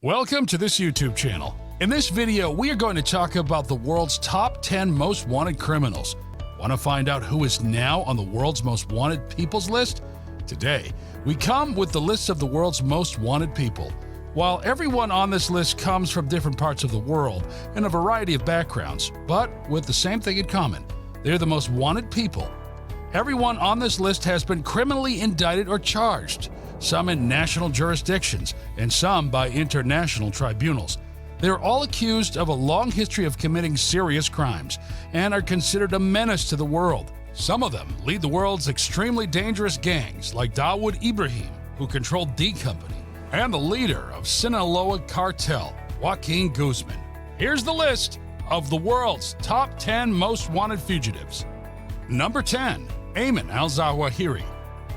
Welcome to this YouTube channel. In this video, we are going to talk about the world's top 10 most wanted criminals. Want to find out who is now on the world's most wanted people's list? Today, we come with the list of the world's most wanted people. While everyone on this list comes from different parts of the world and a variety of backgrounds, but with the same thing in common, they're the most wanted people. Everyone on this list has been criminally indicted or charged, some in national jurisdictions and some by international tribunals. They're all accused of a long history of committing serious crimes and are considered a menace to the world. Some of them lead the world's extremely dangerous gangs like Dawood Ibrahim, who controlled D Company, and the leader of Sinaloa cartel, Joaquin Guzman. Here's the list of the world's top 10 most wanted fugitives. Number 10. Ayman al-Zawahiri.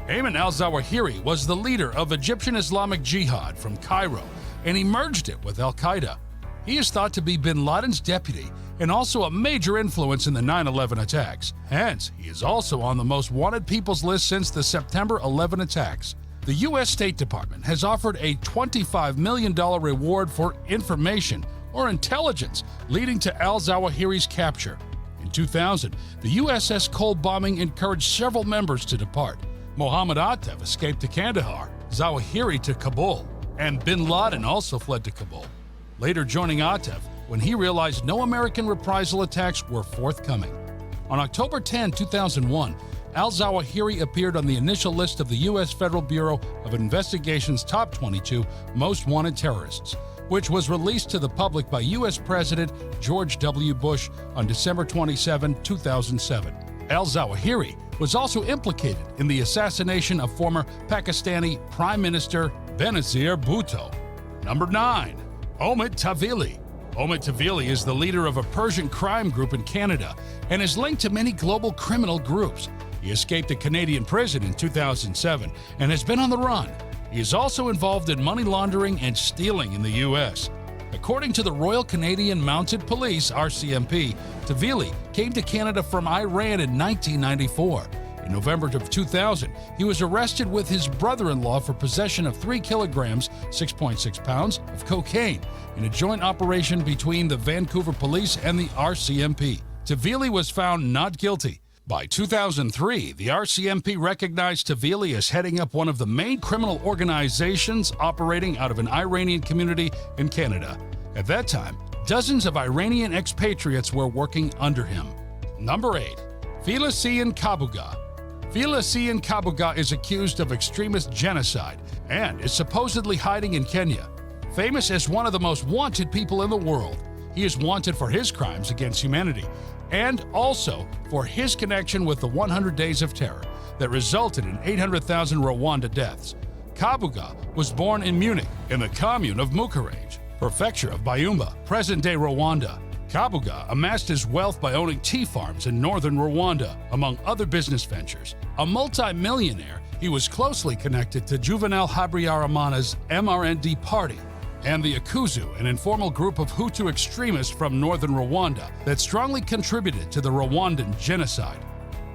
Ayman al-Zawahiri was the leader of Egyptian Islamic Jihad from Cairo, and he merged it with al-Qaeda. He is thought to be bin Laden's deputy and also a major influence in the 9/11 attacks. Hence, he is also on the most wanted people's list since the September 11 attacks. The U.S. State Department has offered a $25 million reward for information or intelligence leading to al-Zawahiri's capture. In 2000, the USS Cole bombing encouraged several members to depart. Mohammed Atev escaped to Kandahar, Zawahiri to Kabul, and bin Laden also fled to Kabul, later joining Atev when he realized no American reprisal attacks were forthcoming. On October 10, 2001, al-Zawahiri appeared on the initial list of the U.S. Federal Bureau of Investigation's top 22 most wanted terrorists, which was released to the public by U.S. President George W. Bush on December 27, 2007. Al-Zawahiri was also implicated in the assassination of former Pakistani Prime Minister Benazir Bhutto. Number 9. Omid Tawili. Omid Tawili is the leader of a Persian crime group in Canada and is linked to many global criminal groups. He escaped a Canadian prison in 2007 and has been on the run. He is also involved in money laundering and stealing in the U.S. According to the Royal Canadian Mounted Police, RCMP, Tawili came to Canada from Iran in 1994. In November of 2000, he was arrested with his brother-in-law for possession of 3 kilograms, 6.6 pounds, of cocaine in a joint operation between the Vancouver Police and the RCMP. Tawili was found not guilty. By 2003, the RCMP recognized Tawili as heading up one of the main criminal organizations operating out of an Iranian community in Canada. At that time, dozens of Iranian expatriates were working under him. Number 8. Felician Kabuga. Felician Kabuga is accused of extremist genocide and is supposedly hiding in Kenya. Famous as one of the most wanted people in the world, he is wanted for his crimes against humanity and also for his connection with the 100 Days of Terror that resulted in 800,000 Rwanda deaths. Kabuga was born in Munich in the commune of Mukarange, prefecture of Byumba, present-day Rwanda. Kabuga amassed his wealth by owning tea farms in northern Rwanda, among other business ventures. A multi-millionaire, he was closely connected to Juvenal Habyarimana's MRND party and the Akuzu, an informal group of Hutu extremists from northern Rwanda that strongly contributed to the Rwandan genocide.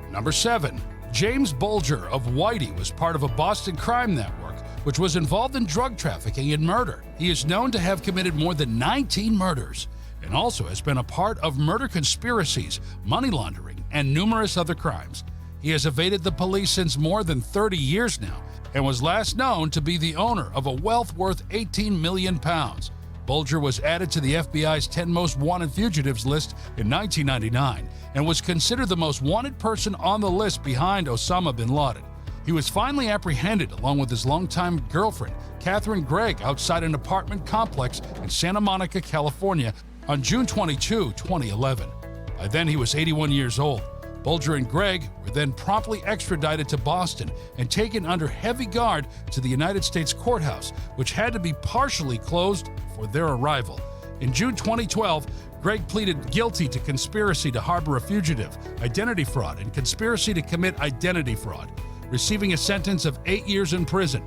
Number 7. James Bulger of Whitey was part of a Boston crime network which was involved in drug trafficking and murder. He is known to have committed more than 19 murders and also has been a part of murder conspiracies, money laundering, and numerous other crimes. He has evaded the police since more than 30 years now and was last known to be the owner of a wealth worth 18 million pounds. Bulger was added to the FBI's 10 most wanted fugitives list in 1999 and was considered the most wanted person on the list behind Osama bin Laden. He was finally apprehended along with his longtime girlfriend, Catherine Gregg, outside an apartment complex in Santa Monica, California on June 22, 2011. By then, he was 81 years old. Bulger and Gregg were then promptly extradited to Boston and taken under heavy guard to the United States courthouse, which had to be partially closed for their arrival. In June 2012, Gregg pleaded guilty to conspiracy to harbor a fugitive, identity fraud, and conspiracy to commit identity fraud, receiving a sentence of 8 years in prison.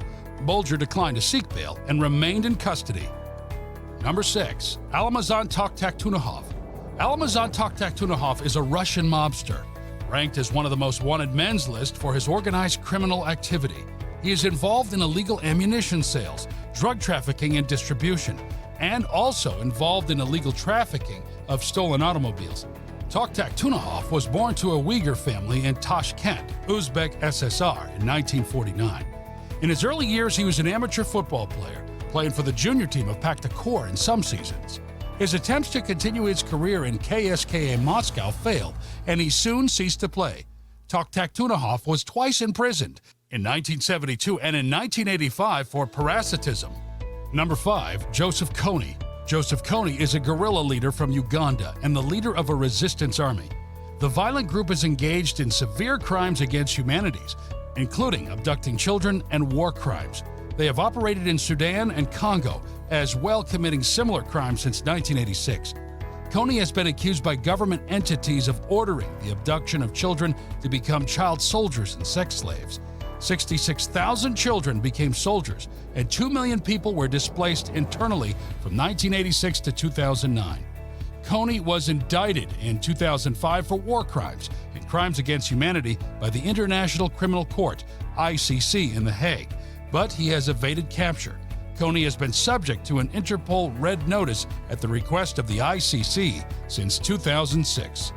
Bulger declined to seek bail and remained in custody. Number 6. Almazan Toktaktunahov. Almazan Toktaktunahov is a Russian mobster, ranked as one of the most wanted men's list for his organized criminal activity. He is involved in illegal ammunition sales, drug trafficking and distribution, and also involved in illegal trafficking of stolen automobiles. Toktak Tunahov was born to a Uyghur family in Tashkent, Uzbek SSR in 1949. In his early years, he was an amateur football player, playing for the junior team of Pakhtakor in some seasons. His attempts to continue his career in KSKA Moscow failed, and he soon ceased to play. Toktak Tunahov was twice imprisoned, in 1972 and in 1985 for parasitism. Number 5. Joseph Kony. Joseph Kony is a guerrilla leader from Uganda and the leader of a resistance army. The violent group is engaged in severe crimes against humanities, including abducting children and war crimes. They have operated in Sudan and Congo, as well committing similar crimes since 1986. Kony has been accused by government entities of ordering the abduction of children to become child soldiers and sex slaves. 66,000 children became soldiers, and 2 million people were displaced internally from 1986 to 2009. Kony was indicted in 2005 for war crimes and crimes against humanity by the International Criminal Court, ICC, in The Hague, but he has evaded capture. Kony has been subject to an Interpol red notice at the request of the ICC since 2006.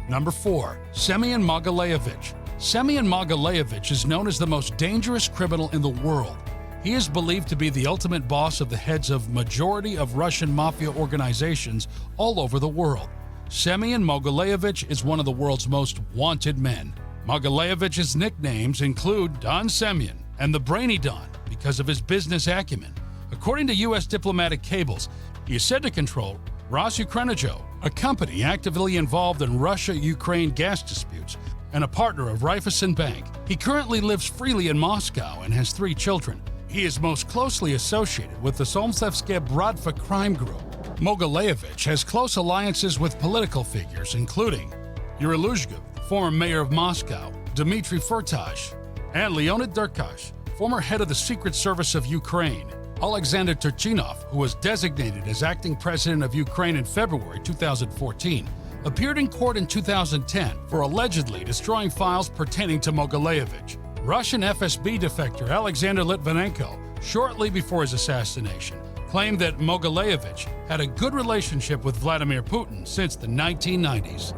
Number 4. Semyon Mogilevich. Semyon Mogilevich is known as the most dangerous criminal in the world. He is believed to be the ultimate boss of the heads of majority of Russian mafia organizations all over the world. Semyon Mogilevich is one of the world's most wanted men. Mogilevich's nicknames include Don Semyon and the Brainy Don because of his business acumen. According to U.S. diplomatic cables, he is said to control Rosukrenojo, a company actively involved in Russia-Ukraine gas disputes, and a partner of Raiffeisen Bank. He currently lives freely in Moscow and has 3 children. He is most closely associated with the Solntsevskoye Bratva crime group. Mogilevich has close alliances with political figures including Yuri Luzhgov, former mayor of Moscow, Dmitry Firtash, and Leonid Derkash, former head of the Secret Service of Ukraine. Alexander Turchinov, who was designated as acting president of Ukraine in February 2014, appeared in court in 2010 for allegedly destroying files pertaining to Mogilevich. Russian FSB defector Alexander Litvinenko, shortly before his assassination, claimed that Mogilevich had a good relationship with Vladimir Putin since the 1990s.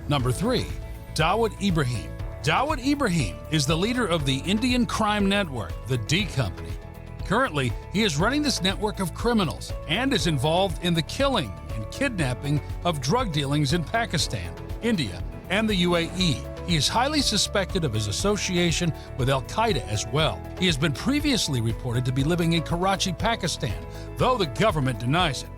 Number 3. Dawood Ibrahim. Dawood Ibrahim is the leader of the Indian crime network, the D Company. Currently, he is running this network of criminals and is involved in the killing and kidnapping of drug dealings in Pakistan, India, and the UAE. He is highly suspected of his association with Al-Qaeda as well. He has been previously reported to be living in Karachi, Pakistan, though the government denies it.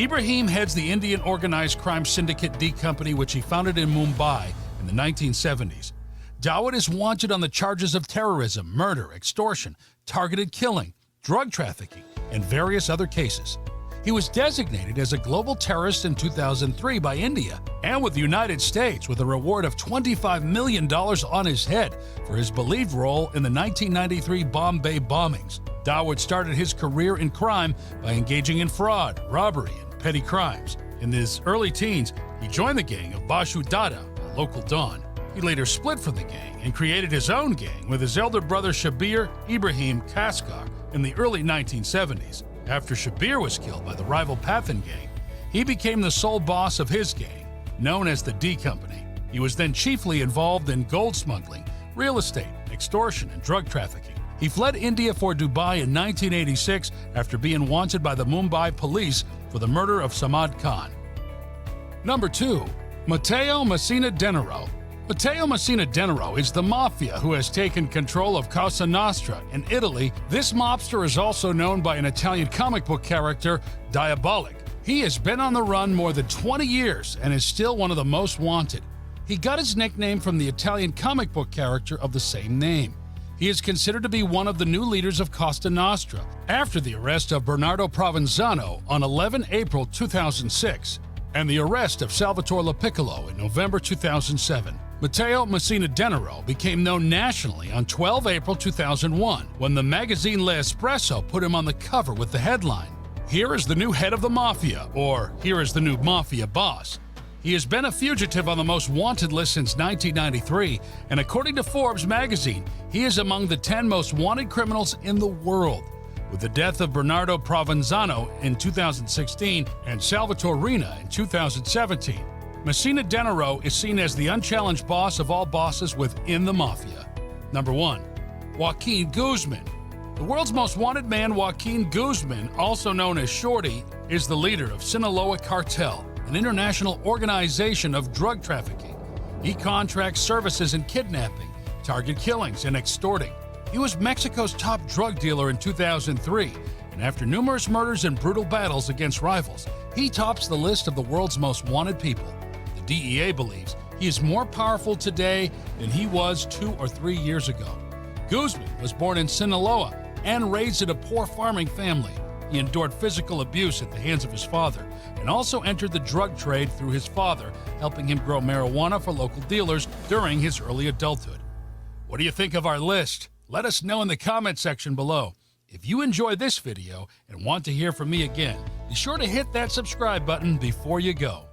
Ibrahim heads the Indian organized crime syndicate D Company, which he founded in Mumbai in the 1970s. Dawood is wanted on the charges of terrorism, murder, extortion, targeted killing, drug trafficking, and various other cases. He was designated as a global terrorist in 2003 by India and with the United States with a reward of $25 million on his head for his believed role in the 1993 Bombay bombings. Dawood started his career in crime by engaging in fraud, robbery, and petty crimes. In his early teens, he joined the gang of Bashu Dada, a local don. He later split from the gang and created his own gang with his elder brother Shabir Ibrahim Kaskar in the early 1970s. After Shabir was killed by the rival Pathan gang, he became the sole boss of his gang, known as the D Company. He was then chiefly involved in gold smuggling, real estate, extortion, and drug trafficking. He fled India for Dubai in 1986 after being wanted by the Mumbai police for the murder of Samad Khan. Number 2. Matteo Messina Denaro. Matteo Messina Denaro is the mafia who has taken control of Cosa Nostra in Italy. This mobster is also known by an Italian comic book character, Diabolic. He has been on the run more than 20 years and is still one of the most wanted. He got his nickname from the Italian comic book character of the same name. He is considered to be one of the new leaders of Cosa Nostra after the arrest of Bernardo Provenzano on 11 April 2006 and the arrest of Salvatore Lapiccolo in November 2007. Matteo Messina Denaro became known nationally on 12 April 2001 when the magazine L'Espresso put him on the cover with the headline, "Here is the new head of the mafia," or "Here is the new mafia boss." He has been a fugitive on the most wanted list since 1993, and according to Forbes magazine, he is among the 10 most wanted criminals in the world. with the death of Bernardo Provenzano in 2016 and Salvatore Rina in 2017. Messina Denaro is seen as the unchallenged boss of all bosses within the mafia. Number 1. Joaquin Guzman. The world's most wanted man, Joaquin Guzman, also known as Shorty, is the leader of Sinaloa Cartel, an international organization of drug trafficking. He contracts services in kidnapping, target killings, and extorting. He was Mexico's top drug dealer in 2003, and after numerous murders and brutal battles against rivals, he tops the list of the world's most wanted people. The DEA believes he is more powerful today than he was 2 or 3 years ago. Guzman was born in Sinaloa and raised in a poor farming family. He endured physical abuse at the hands of his father and also entered the drug trade through his father, helping him grow marijuana for local dealers during his early adulthood. What do you think of our list? Let us know in the comment section below. If you enjoyed this video and want to hear from me again, be sure to hit that subscribe button before you go.